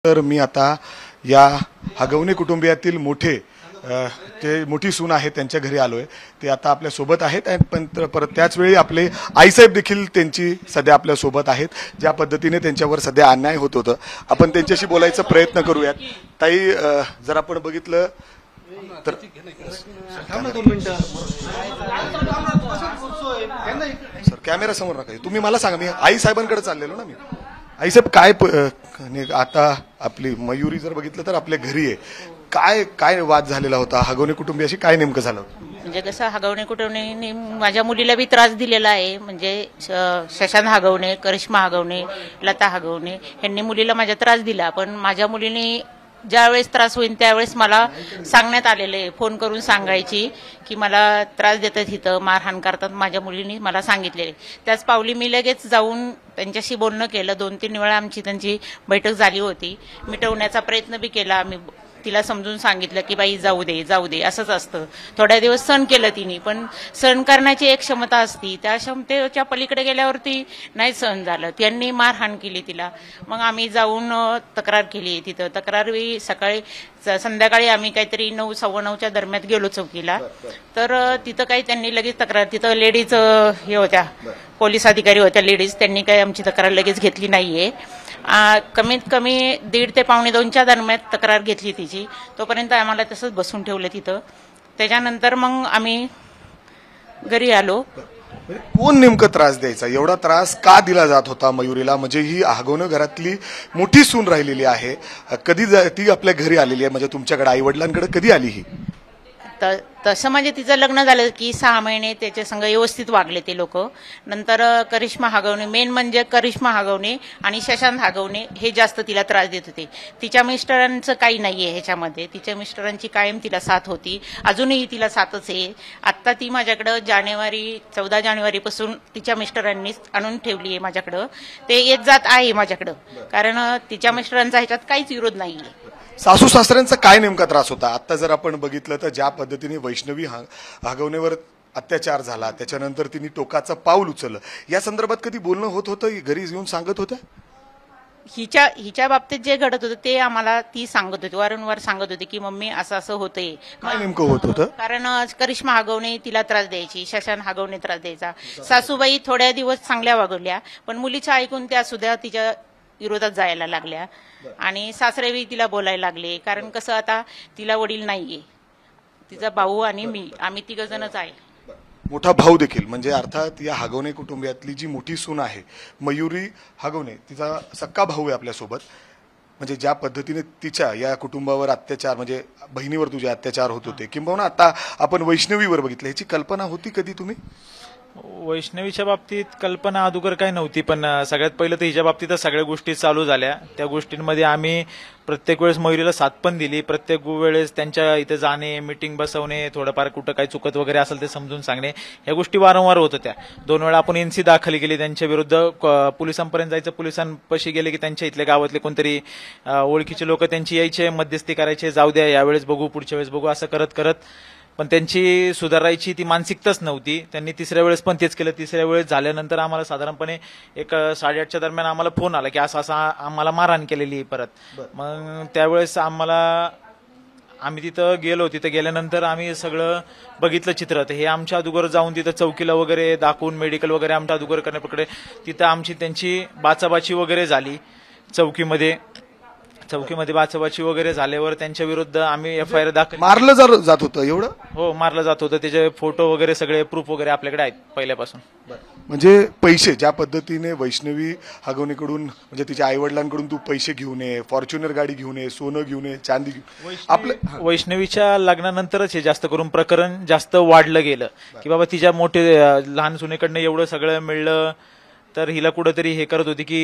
तर मी आता या हगवणे कुटुंबियातील मोठे ते मोठी सून आहे त्यांच्या घरी आलोय। ते आता आपल्या सोबत आहेत पण परत त्याच वेळी आपले आईसाहेब देखील त्यांची सध्या आपल्या सोबत आहेत। ज्या पद्धतीने त्यांच्यावर सध्या अन्याय होत होतं आपण त्यांच्याशी बोलायचा प्रयत्न करूयात। ताई जर आपण बघितलं तर सर कॅमेरा समोर नका तुम्ही मला सांगा। मी आई साहेबांकडे चाललेलो ना। मी आई साहेब काय आता आपली मयुरी जर बघितलं तर आपल्या घरी आहे, काय काय वाद झालेला होता हगवणे कुटुंबियाशी, काय नेमकं झालं? म्हणजे कसं हगवणे कुटुंबियांनी माझ्या मुलीला बी त्रास दिलेला आहे। म्हणजे शशांक हगवणे, करिश्मा हगवणे, लता हगवणे यांनी मुलीला माझ्या त्रास दिला। पण माझ्या मुलीने ज्यावेळेस त्रास होईल त्यावेळेस मला सांगण्यात आलेलं आहे, फोन करून सांगायची की मला त्रास देतात, इथं मारहाण करतात। माझ्या मुलीने मला सांगितलेले त्याच पावली मी लगेच जाऊन त्यांच्याशी बोलणं केलं। 2-3 वेळा आमची त्यांची बैठक झाली होती। मिटवण्याचा प्रयत्न बी केला आम्ही। तिला समजून सांगितलं की बाई जाऊ दे असंच असतं। थोड्या दिवस सहन केलं तिने, पण सहन करण्याची एक क्षमता असती, त्या क्षमतेच्या पलीकडे गेल्यावरती नाही सहन झालं। त्यांनी मारहाण केली तिला। मग आम्ही जाऊन तक्रार केली तिथं। तक्रार सकाळी संध्याकाळी आम्ही काहीतरी 9-9:15च्या दरम्यान गेलो चौकीला। तर तिथं काही त्यांनी लगेच तक्रार, तिथं लेडीज हे होत्या, पोलीस अधिकारी होत्या लेडीज, त्यांनी काही आमची तक्रार लगेच घेतली नाहीये। कमीत कमी 1:30 ते 1:45च्या दरम्यान तक्रार घेतली तिची। तोपर्यंत आम्हाला तसंच बसून ठेवलं तिथं। त्याच्यानंतर मग आम्ही घरी आलो। कोण नेमकं त्रास द्यायचा, एवढा त्रास का दिला जात होता मयुरीला? म्हणजे ही हगवणे घरातली मोठी सून राहिलेली आहे, कधी ती आपल्या घरी आलेली आहे? म्हणजे तुमच्याकडे आई वडिलांकडे कधी आली ही? तसं म्हणजे तिचं लग्न झालं की 6 महिने त्याच्या संग व्यवस्थित वागले ते लोक। नंतर करिश्मा हगवणे, मेन म्हणजे करिश्मा हगवणे आणि शशांक हगवणे हे जास्त तिला त्रास देत होते। तिच्या मिस्टरांचं काही नाहीये ह्याच्यामध्ये, तिच्या मिस्टरांची कायम तिला साथ होती, अजूनही तिला साथच आहे। आता ती माझ्याकडं 14 जानेवारीपासून तिच्या मिस्टरांनी आणून ठेवली आहे माझ्याकडं। ते येत जात आहे माझ्याकडं, कारण तिच्या मिस्टरांचा ह्याच्यात काहीच विरोध नाहीये। सासू सासऱ्यांचा काय नेमका त्रास होता? आता जर आपण बघितलं तर ज्या पद्धतीने वैष्णवी हगवणेवर अत्याचार झाला, त्याच्यानंतर तिने टोकाचं पाऊल उचललं, या संदर्भात कधी बोलणं होत होतं? घरी येऊन सांगत होत्या? हिच्या बाबतीत जे घडत होतं ते आम्हाला ती सांगत होती, वारंवार सांगत होती की मम्मी असं असं होतंय। काय नेमकं होत होतं? कारण करिश्मा हगवणे तिला त्रास द्यायची, शशांक हगवणे त्रास द्यायचा। सासूबाई थोड्या दिवस चांगल्या वागवल्या, पण मुलीचं ऐकून त्या सुद्धा तिच्या विरोधात जायला लागल्या आणि सासरेही तिला बोलायला लागले। कारण कसं आता तिला वडील नाहीये, तिचा भाऊ आणि मी, आम्ही 3 जणच आहे। मोठा भाऊ देखील, म्हणजे अर्थात या हगवणे कुटुंबियातली जी मोठी सून आहे मयुरी हगवणे, तिचा सक्का भाऊ आहे आपल्यासोबत। म्हणजे ज्या पद्धतीने तिच्या या कुटुंबावर अत्याचार, म्हणजे बहिणीवर तुझे अत्याचार होत होते, किंबहुना आता आपण वैष्णवीवर बघितलं, ह्याची कल्पना होती कधी तुम्ही? वैष्णवीच्या बाबतीत कल्पना अगोदर काही नव्हती, पण सगळ्यात पहिलं तर हिच्या बाबतीतच सगळ्या गोष्टी चालू झाल्या। त्या गोष्टींमध्ये आम्ही प्रत्येक वेळेस मयुरीला साथ पण दिली। प्रत्येक वेळेस त्यांच्या इथे जाणे, मीटिंग बसवणे, थोडंफार कुठं काही चुकत वगैरे असेल ते समजून सांगणे, ह्या गोष्टी वारंवार होत होत्या। 2 वेळा आपण NC दाखल केली त्यांच्या विरुद्ध, पोलिसांपर्यंत जायचं, पोलिसांपाशी गेले की त्यांच्या इथल्या गावातले कोणतरी ओळखीचे लोक त्यांची यायचे, मध्यस्थी करायचे, जाऊ द्या यावेळेस बघू, पुढच्या वेळेस बघू, असं करत करत पण त्यांची सुधारायची ती मानसिकताच नव्हती। त्यांनी 3ऱ्या वेळेस पण तेच केलं। 3ऱ्या वेळेस झाल्यानंतर आम्हाला साधारणपणे एक 8:30च्या दरम्यान आम्हाला फोन आला की असं आम्हाला मारहाण केलेली परत। मग त्यावेळेस आम्ही तिथं गेलो। तिथं गेल्यानंतर आम्ही सगळं बघितलं चित्र। तर हे आमच्या अगोदर जाऊन तिथं चौकीला वगैरे दाखवून, मेडिकल वगैरे आमच्या अगोदर करण्याकडे तिथं आमची त्यांची बाचाबाची वगैरे झाली। चौकीमध्ये बाचाबाची वगैरे झाल्यावर त्यांच्या विरुद्ध आम्ही FIR दाखल। मारलं जात होतं एवढं? हो, मारलं जात होतं। त्याचे फोटो वगैरे सगळे प्रूफ वगैरे आपल्याकडे आहेत पहिल्यापासून। म्हणजे पैसे ज्या पद्धतीने वैष्णवी हगवणेकडून, म्हणजे तिच्या आई वडिलांकडून तू पैसे घेऊन ये, फॉर्च्युनर गाडी घेऊन ये, सोनं घेऊन ये, चांदी घेऊन, आपलं वैष्णवीच्या लग्नानंतरच हे जास्त करून प्रकरण जास्त वाढलं गेलं की बाबा तिच्या मोठे लहान सुनेकडनं एवढं सगळं मिळलं, तर हिला कुठंतरी हे करत होती की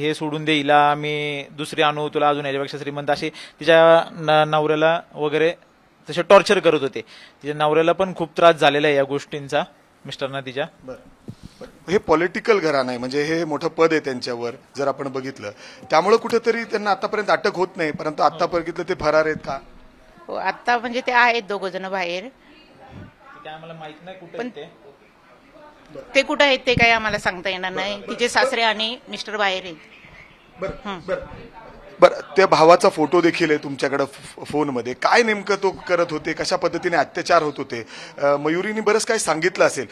हे सोडून दे, हिला आम्ही दुसरी आणू, तुला अजून याच्यापेक्षा श्रीमंत, असे तिच्या नवऱ्याला वगैरे तसे टॉर्चर करत होते। तिच्या नवऱ्याला पण खूप त्रास झालेला आहे या गोष्टींचा, मिस्टरना तिच्या। हे पॉलिटिकल घराणं आहे, म्हणजे हे मोठं पद आहे त्यांच्यावर जर आपण बघितलं, त्यामुळे कुठेतरी त्यांना आतापर्यंत अटक होत नाही, परंतु आता बघितलं ते फरार आहेत का? हो, आता म्हणजे ते आहेत 2 जण बाहेर, आम्हाला माहित नाही कुठे ते कुठं आहेत ते काही आम्हाला सांगता येणार नाही। तिचे सासरे आणि मिस्टर बाहेर आहेत। बरं, त्या भावाचा फोटो देखील आहे तुमच्याकडे फोनमध्ये. काय नेमकं तो करत होते, कशा पद्धतीने अत्याचार होत होते? मयुरीने बरंच काय सांगितलं असेल.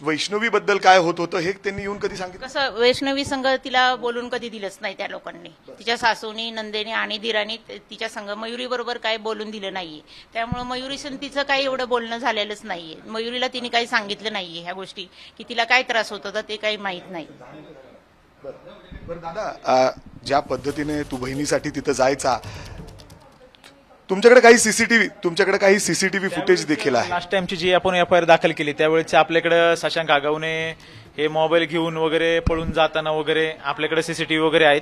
वैष्णवी बद्दल काय होत होतं हे त्यांनी येऊन कधी सांगितलं? कसं वैष्णवी संघ तिला बोलून कधी दिलंच नाही त्या लोकांनी. तिच्या सासूनी, नंदेने आणि दिराणी तिच्या संघ मयुरी बरोबर काय बोलून दिलं नाहीये. त्यामुळे मयुरी तिचं काही एवढं बोलणं झालेलंच नाहीये. मयुरीला तिने काही सांगितलं नाहीये ह्या गोष्टी, की तिला काय त्रास होत होता ते काही माहित नाही. बरं दादा, ज्या पद्धतीने तू बहिणीसाठी तिथं जायचा, तुमच्याकडे काही सीसीटीव्ही फुटेज देखील आहे. लास्ट टाइमची जी आपण एफआयआर दाखल केली त्यावेळेस आपल्याकडे शशांक आगावने हे मोबाईल घेऊन वगैरे पळून जाताना वगैरे आपल्याकडे सीसीटीव्ही वगैरे आहेत.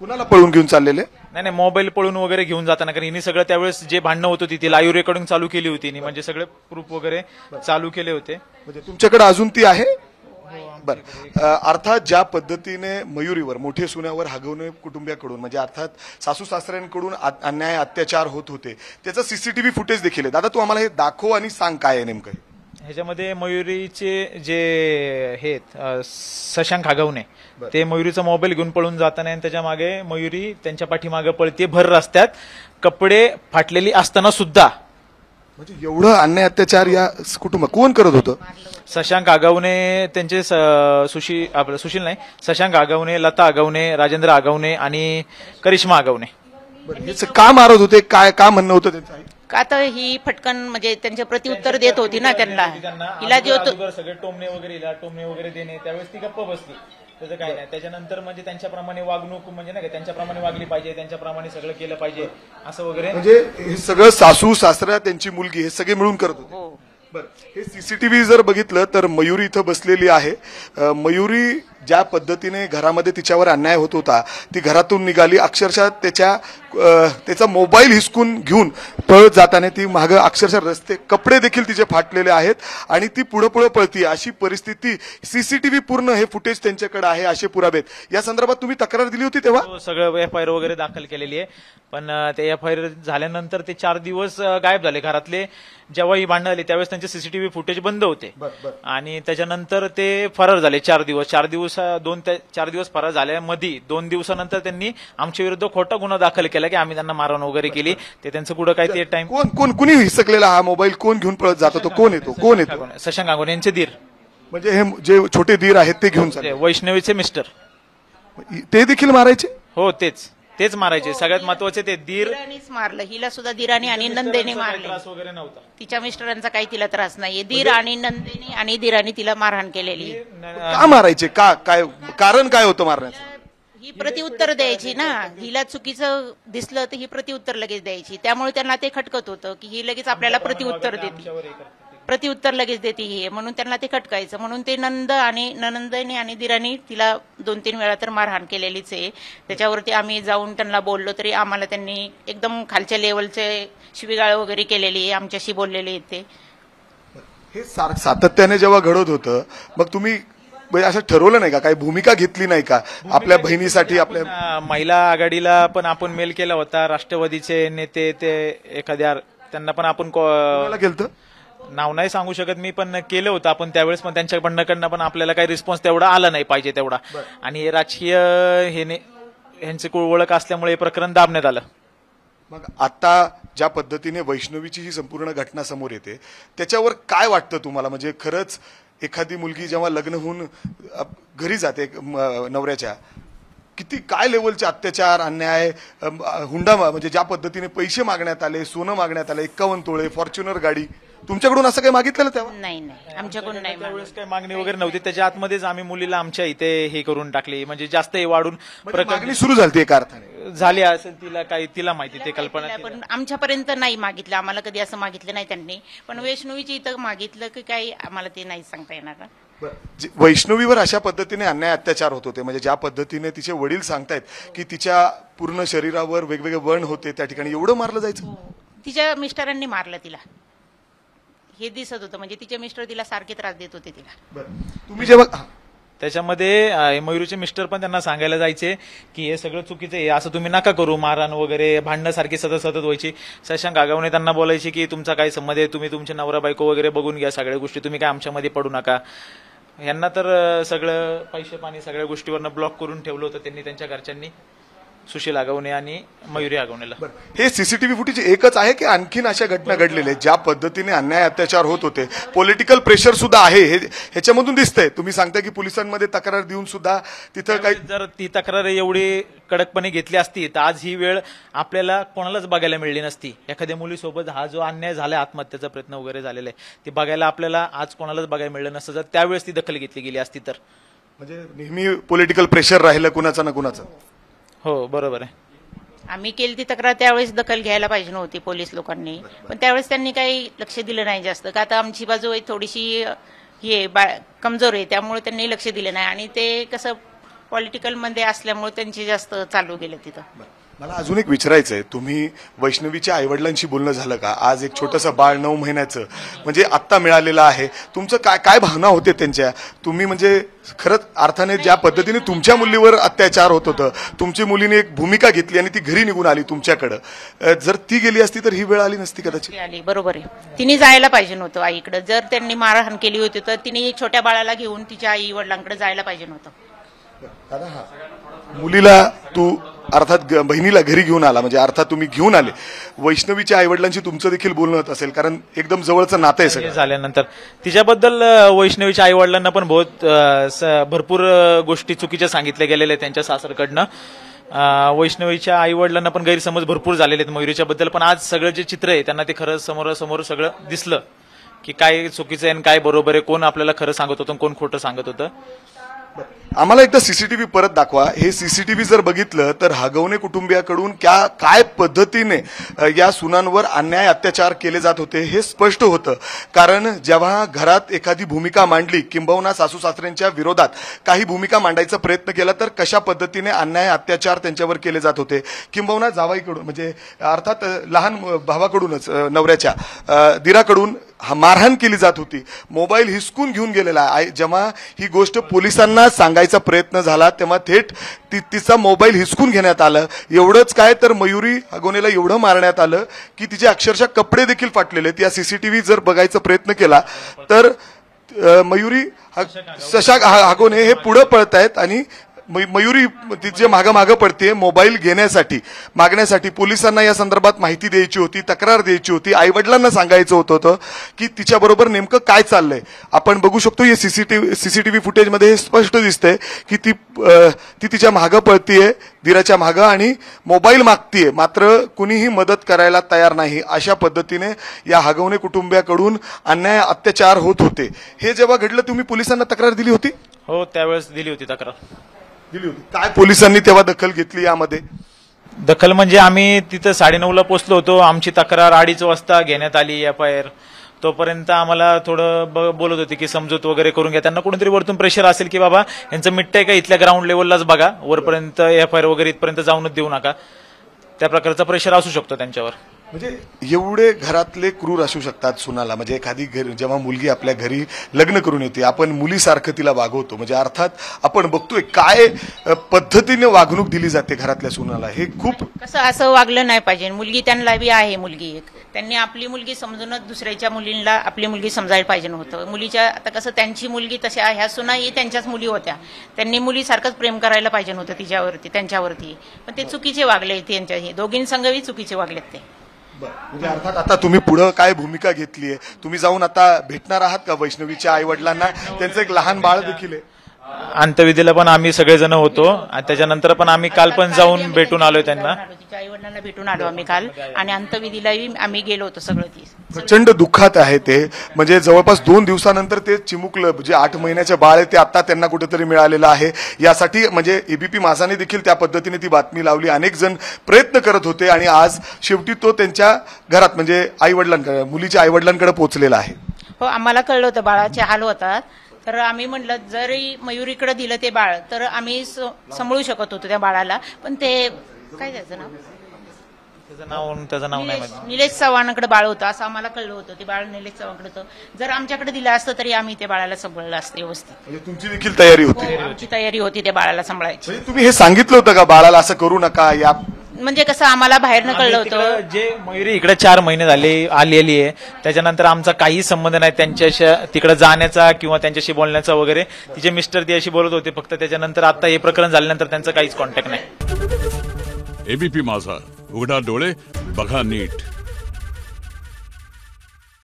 कुणाला पळून घेऊन चाललेले? नाही, मोबाईल पळून वगैरे घेऊन जाताना, कारण हिने सगळं त्यावेळेस जे भांडणं होत होती ती लाईव्ह रेकॉर्डिंग चालू केली होती, म्हणजे सगळे प्रूफ वगैरे चालू केले होते. म्हणजे तुमच्याकडे अजून ती आहे? बरं, अर्थात ज्या पद्धतीने मयुरीवर, मोठे सुन्यावर हगवणे कुटुंबियाकडून, म्हणजे अर्थात सासू सासऱ्यांकडून अन्याय अत्याचार होत होते, त्याचं सीसीटीव्ही फुटेज देखील आहे. दादा, तू आम्हाला हे दाखव आणि सांग काय आहे नेमकं. ह्याच्यामध्ये मयुरीचे जे हे शशांक हगवणे ते मयुरीचा मोबाईल घेऊन पळून जाताना आणि त्याच्या मागे मयुरी त्यांच्या पाठीमागे पळते भर रस्त्यात, कपडे फाटलेली असताना सुद्धा. म्हणजे एवढं अन्याय अत्याचार या कुटुंब कोण करत होतं? शशांक आगावणे, त्यांचे सुशील नाही, शशांक आगावणे, लता आगावणे, राजेंद्र आगावणे आणि करिश्मा आगावणे. याचं का मारत होते, काय का म्हणणं होतं त्यांचं? का तर ही फटकन म्हणजे त्यांचे प्रत्युत्तर देत होती ना त्यांना. हिला जे होतं सगळे टोमणे वगैरे देणे, त्यावेळेस ती गप्प बसली. त्याचं काय नाही. त्याच्यानंतर म्हणजे त्यांच्याप्रमाणे वागणूक, म्हणजे नाही का त्यांच्याप्रमाणे वागली पाहिजे, त्यांच्याप्रमाणे सगळं केलं पाहिजे असं वगैरे. म्हणजे हे सगळं सासू सासरा त्यांची मुलगी हे सगळे मिळून करत होते. बरं, हे सीसीटीव्ही जर बघितलं तर मयुरी इथं बसलेली आहे. मयुरी ज्या पद्धतीने घरामध्ये तिच्यावर अन्याय होत होता, ती घरातून निघाली, अक्षरशः त्याचा मोबाईल हिसकून घेऊन पळत जाताना ती मागं अक्षरशः रस्ते, कपडे देखील तिचे फाटलेले आहेत आणि ती पुढे पळती. अशी परिस्थिती, सीसीटीव्ही पूर्ण हे फुटेज त्यांच्याकडे आहे, असे पुरावे आहेत. या संदर्भात तुम्ही तक्रार दिली होती तेव्हा? सगळं एफआयआर वगैरे दाखल केलेली आहे, पण ते एफआयआर झाल्यानंतर ते 4 दिवस गायब झाले. घरातले जेव्हा ही भांडणं आली त्यावेळेस त्यांचे सीसीटीव्ही फुटेज बंद होते आणि त्याच्यानंतर ते फरार झाले. 4 दिवस फरार झाल्यामध्ये 2 दिवसानंतर त्यांनी आमच्या विरुद्ध खोटा गुन्हा दाखल केला की आम्ही त्यांना मारहाण वगैरे केली. ते त्यांचं कुठं काय ते टाइम. कोणी हिसकलेला हा मोबाईल, कोण घेऊन पळत जातो, तो कोण येतो? शशांक आगावणे यांचे दीर, म्हणजे हे जे छोटे दीर आहेत ते घेऊन चालले. वैष्णवीचे मिस्टर ते देखील मारायचे? हो, तेच मारायचे. सगळ्यात महत्वाचे ते दीर. दिराणीच मारलं हिला सुद्धा, दिराणी आणि नंदेने मारले. त्रास वगैरे नव्हता तिच्या मिस्टरांचा काही तिला त्रास नाहीये. दीर आणि नंदेने आणि दिराणी तिला मारहाण केलेली. का मारायचे? काय कारण काय होतं मारण्याचं? ही प्रतिउत्तर द्यायची ना. हिला चुकीचं दिसलं तर ही प्रतिउत्तर लगेच द्यायची. त्यामुळे त्यांना ते खटकत होतं की ही लगेच आपल्याला प्रतिउत्तर लगेच देते ही, म्हणून त्यांना ते खटकायचं. म्हणून ते ननंदने आणि दिराणी तिला 2-3 वेळा तर मारहाण केलेलीच आहे. त्याच्यावरती आम्ही जाऊन त्यांना बोललो तरी आम्हाला त्यांनी एकदम खालच्या लेवलचे शिवीगाळ वगैरे केलेली आहे, आमच्याशी बोललेले ते. हे सातत्याने जेव्हा घडत होतं, मग तुम्ही असं ठरवलं नाही का, काही भूमिका घेतली नाही का आपल्या बहिणीसाठी? आपल्या महिला आघाडीला पण आपण मेल केला होता. राष्ट्रवादीचे नेते ते एखाद्या त्यांना पण आपण केलं, नाव नाही सांगू शकत मी, पण केलं होतं आपण त्यावेळेस, पण त्यांच्याकडनं पण आपल्याला काही रिस्पॉन्स तेवढा आला नाही पाहिजे तेवढा. आणि राजकीय ह्यांची ओळख असल्यामुळे हे प्रकरण दाबण्यात आलं. मग आता ज्या पद्धतीने वैष्णवीची ही संपूर्ण घटना समोर येते त्याच्यावर काय वाटतं तुम्हाला? म्हणजे खरंच एखादी मुलगी जेव्हा लग्न होऊन घरी जाते नवऱ्याच्या, काय लेवलचे अत्याचार, अन्याय, हुंडा, म्हणजे ज्या पद्धतीने पैसे मागण्यात आले, सोनं मागण्यात आलं, 51 तोळे, फॉर्च्युनर गाडी, तुमच्याकडून असं काही मागितलेलं तेव्हा? नाही, आमच्याकडून नाही. त्यावेळेस काही मागणी वगैरे नव्हती. त्याच्या आतमध्येच आम्ही मुलीला आमच्या इथे हे करून टाकली, म्हणजे जास्त हे वाढून मागणी सुरू झाली एका अर्थाने. झाली असेल, तिला माहिती ते कल्पना. पण आमच्यापर्यंत नाही मागितलं, आम्हाला कधी असं मागितलं नाही त्यांनी. पण वैष्णवीची इथं मागितलं की काही आम्हाला ते नाही सांगता येणार. वैष्णवीवर अशा पद्धतीने अन्याय अत्याचार होत होते, म्हणजे ज्या पद्धतीने तिचे वडील सांगतायत की तिच्या पूर्ण शरीरावर वेगवेगळे वर्ण होते, त्या ठिकाणी एवढं मारलं जायचं? तिच्या मिस्टरांनी मारलं तिला, हे दिसत होतं. म्हणजे तिचे मिस्टर तिला सारखे त्रास देत होते तिला. तुम्ही जेव्हा त्याच्यामध्ये मयुरीचे मिस्टर पण त्यांना सांगायला जायचे की हे सगळं चुकीचं आहे, असं तुम्ही नका करू, मारहाण वगैरे, भांडणं सारखी सतत व्हायची. शशांक आगावणे त्यांना बोलायचे की तुमचा काय संबंध आहे, तुम्ही तुमचे नवरा बायको वगैरे बघून घ्या सगळ्या गोष्टी, तुम्ही काय आमच्यामध्ये पडू नका. यांना तर सगळं पैसे पाणी सगळ्या गोष्टीवरनं ब्लॉक करून ठेवलं होतं त्यांनी, त्यांच्या घरच्यांनी. सुशील आगवणे आणि मयुरी आगवणेला. हे सीसीटीव्ही फुटेज एकच आहे की आणखीन अशा घटना घडलेल्या आहेत ज्या पद्धतीने अन्याय अत्याचार होत होते? पॉलिटिकल प्रेशर सुद्धा आहे हे ह्याच्यामधून दिसतंय. तुम्ही सांगता की पोलिसांमध्ये तक्रार देऊन सुद्धा तिथं काही जर ती तक्रार एवढी कडकपणे घेतली असती तर आज ही वेळ आपल्याला कोणालाच बघायला मिळली नसती. एखाद्या मुलीसोबत हा जो अन्याय झाला, आत्महत्येचा प्रयत्न वगैरे झालेला आहे, ते बघायला आपल्याला आज कोणालाच बघायला मिळलं नसतं जर त्यावेळेस ती दखल घेतली गेली असती तर. म्हणजे नेहमी पॉलिटिकल प्रेशर राहिलं कुणाचं ना कुणाचं. हो बरोबर आहे. आम्ही केली ती तक्रार त्यावेळेस दखल घ्यायला पाहिजे नव्हती पोलीस लोकांनी, पण त्यावेळेस त्यांनी काही लक्ष दिलं नाही जास्त. का आता आमची बाजू आहे थोडीशी कमजोर आहे, त्यामुळे त्यांनी लक्ष दिलं नाही आणि ते कसं पॉलिटिकलमध्ये असल्यामुळे त्यांचे जास्त चालू गेले तिथं. मला अजून एक विचारायचंय, तुम्ही वैष्णवीच्या आईवडिलांशी बोलणं झालं का? आज एक छोटंसं बाळ 9 महिन्याचं म्हणजे आत्ता मिळालेलं आहे, तुमचं काय काय भावना होते त्यांच्या? तुम्ही म्हणजे खरंच अर्थाने ज्या पद्धतीने तुमच्या मुलीवर अत्याचार होत होतं, तुमची मुलीने एक भूमिका घेतली आणि ती घरी निघून आली तुमच्याकडं, जर ती गेली असती तर ही वेळ आली नसती कदाचित. आली, बरोबर आहे. तिने जायला पाहिजे नव्हतं आईकडे. जर त्यांनी मारहाण केली होती तर तिने छोट्या बाळाला घेऊन तिच्या आई वडिलांकडे जायला पाहिजे नव्हतं. मुलीला तू अर्थात बहिणीला घरी घेऊन आला, म्हणजे अर्थात तुम्ही घेऊन आले. वैष्णवीच्या आईवडिलांशी तुमचं देखील बोलणं होत असेल, कारण एकदम जवळचं नातं आहे सगळं. झाल्यानंतर तिच्याबद्दल वैष्णवीच्या आईवडिलांना पण भरपूर गोष्टी चुकीच्या सांगितल्या गेलेल्या त्यांच्या सासरकडनं. वैष्णवीच्या आईवडिलांना पण गैरसमज भरपूर झालेले आहेत मयुरीच्या बद्दल. पण आज सगळं जे चित्र आहे त्यांना ते खरं समोर सगळं दिसलं की काय चुकीचं आहे आणि काय बरोबर आहे, कोण आपल्याला खरं सांगत होतं कोण खोटं सांगत होतं. आम्हाला एकदा सीसीटीव्ही परत दाखवा. हे सीसीटीव्ही जर बघितलं तर हगवणे कुटुंबियाकडून काय पद्धतीने या सुनांवर अन्याय अत्याचार केले जात होते हे स्पष्ट होतं. कारण जेव्हा घरात एखादी भूमिका मांडली, किंबहुना सासू सासऱ्यांच्या विरोधात काही भूमिका मांडायचा प्रयत्न केला तर कशा पद्धतीने अन्याय अत्याचार त्यांच्यावर केले जात होते, किंबहुना जावाईकडून म्हणजे अर्थात लहान भावाकडूनच नवऱ्याच्या दिराकडून मारहाण केली जात होती. मोबाईल हिसकून घेऊन गेलेला आहे. जेव्हा ही गोष्ट पोलिसांना सांगायचा प्रयत्न झाला तेव्हा थेट तिचा मोबाईल हिसकून घेण्यात आलं. एवढंच काय तर मयुरी हगवणेला एवढं मारण्यात आलं की तिचे अक्षरशः कपडे देखील फाटलेले. त्या सीसीटीव्ही जर बघायचा प्रयत्न केला तर मयुरी शशांक हगवणे हे पुढे पळतायत आणि मयुरी तिचे मागं पडते मोबाईल मागण्यासाठी. पोलिसांना या संदर्भात माहिती द्यायची होती, तक्रार द्यायची होती, आईवडिलांना सांगायचं होतं की तिच्याबरोबर नेमकं काय चाललंय. आपण बघू शकतो या सीसीटीव्ही फुटेजमध्ये हे स्पष्ट दिसतंय की ती तिच्या मागं पळतीये, दिराच्या मागं, आणि मोबाईल मागतीये. मात्र कुणीही मदत करायला तयार नाही. अशा पद्धतीने या हगवणे कुटुंबियाकडून अन्याय अत्याचार होत होते. हे जेव्हा घडलं तुम्ही पोलिसांना तक्रार दिली होती? हो त्यावेळेस दिली होती तक्रार. काय पोलिसांनी तेव्हा दखल घेतली यामध्ये? दखल म्हणजे आम्ही तिथं 9:30ला पोहोचलो होतो. आमची तक्रार 2:30 वाजता घेण्यात आली FIR. तोपर्यंत आम्हाला थोडं बोलत होते की समजूत वगैरे करून घ्या. त्यांना कोणतरी वरतून प्रेशर असेल की बाबा यांचं मिटतंय का, इथल्या ग्राउंड लेवललाच बघा, वरपर्यंत FIR वगैरे इथपर्यंत जाऊनच देऊ नका. त्या प्रकारचा प्रेशर असू शकतो त्यांच्यावर. म्हणजे एवढे घरातले क्रूर असू शकतात सुनाला. म्हणजे एखादी जेव्हा मुलगी आपल्या घरी लग्न करून येते आपण मुलीसारखं तिला वागवतो. म्हणजे अर्थात आपण बघतोय काय पद्धतीने वागणूक दिली जाते घरातल्या सुनाला. हे खूप कसं असं वागलं नाही पाहिजे. मुलगी त्यांना बी आहे, मुलगी एक. त्यांनी आपली मुलगी समजूनच दुसऱ्याच्या मुलींना आपली मुलगी समजायला पाहिजे नव्हतं. मुलीच्या आता कसं त्यांची मुलगी तशा ह्या सुनाही त्यांच्याच मुली होत्या. त्यांनी मुलीसारखंच प्रेम करायला पाहिजे नव्हतं तिच्यावरती, त्यांच्यावरती. पण ते चुकीचे वागले, त्यांच्याही दोघींसंगही चुकीचे वागलेत ते. म्हणजे अर्थात आता तुम्ही पुढे काय भूमिका घेतली आहे? तुम्ही जाऊन आता भेटणार आहात का वैष्णवीच्या आई वडिलांना? त्यांचं एक लहान बाळ देखील आहे. अंत्यविधीला पण आम्ही सगळेजण होतो आणि त्याच्यानंतर पण आम्ही काल पण जाऊन भेटून आलोय त्यांना. तिच्या आई वडिलांना भेटून आलो आम्ही काल आणि अंत्यविधीलाही आम्ही गेलो होतो सगळं. ती प्रचंड दुःखात आहे ते. म्हणजे जवळपास 2 दिवसानंतर ते चिमुकलं, जे 8 महिन्याचं बाळ आहे ते आता त्यांना कुठेतरी मिळालेलं आहे. यासाठी म्हणजे ABP माझाने देखील त्या पद्धतीने ती बातमी लावली. अनेक जण प्रयत्न करत होते आणि आज शेवटी तो त्यांच्या घरात म्हणजे आईवडिलांकडे, मुलीच्या आईवडिलांकडे पोहोचलेला आहे. हो, आम्हाला कळलं होतं बाळाचे हाल होतात. तर आम्ही म्हटलं जरी मयुरीकडे दिलं ते बाळ तर आम्ही सांभाळू शकत होतो त्या बाळाला. पण ते काय त्याचं नाव नाही माहिती, निलेश चव्हाणकडे बाळ होतं असं आम्हाला कळलं होतं. ते बाळ निलेश चव्हाणकडे होतं. जर आमच्याकडे दिलं असतं तरी आम्ही त्या बाळाला सांभाळलं असतं व्यवस्थित. म्हणजे तुमची देखील तयारी होती? आमची तयारी होती त्या बाळाला सांभाळायची. म्हणजे तुम्ही हे सांगितलं होतं का बाळाला असं करू नका? या म्हणजे कसं आम्हाला बाहेरनं कळलं होतं. जे मयुरी इकडे 4 महिने झाले आलेली आहे त्याच्यानंतर आमचा काही संबंध नाही त्यांच्याशी तिकडे जाण्याचा किंवा त्यांच्याशी बोलण्याचा वगैरे. तिचे मिस्टर ती अशी बोलत होते फक्त. त्याच्यानंतर आता हे प्रकरण झाल्यानंतर त्यांचा काहीच कॉन्टॅक्ट नाही. एबीपी माझा, उघडा डोळे बघा नीट.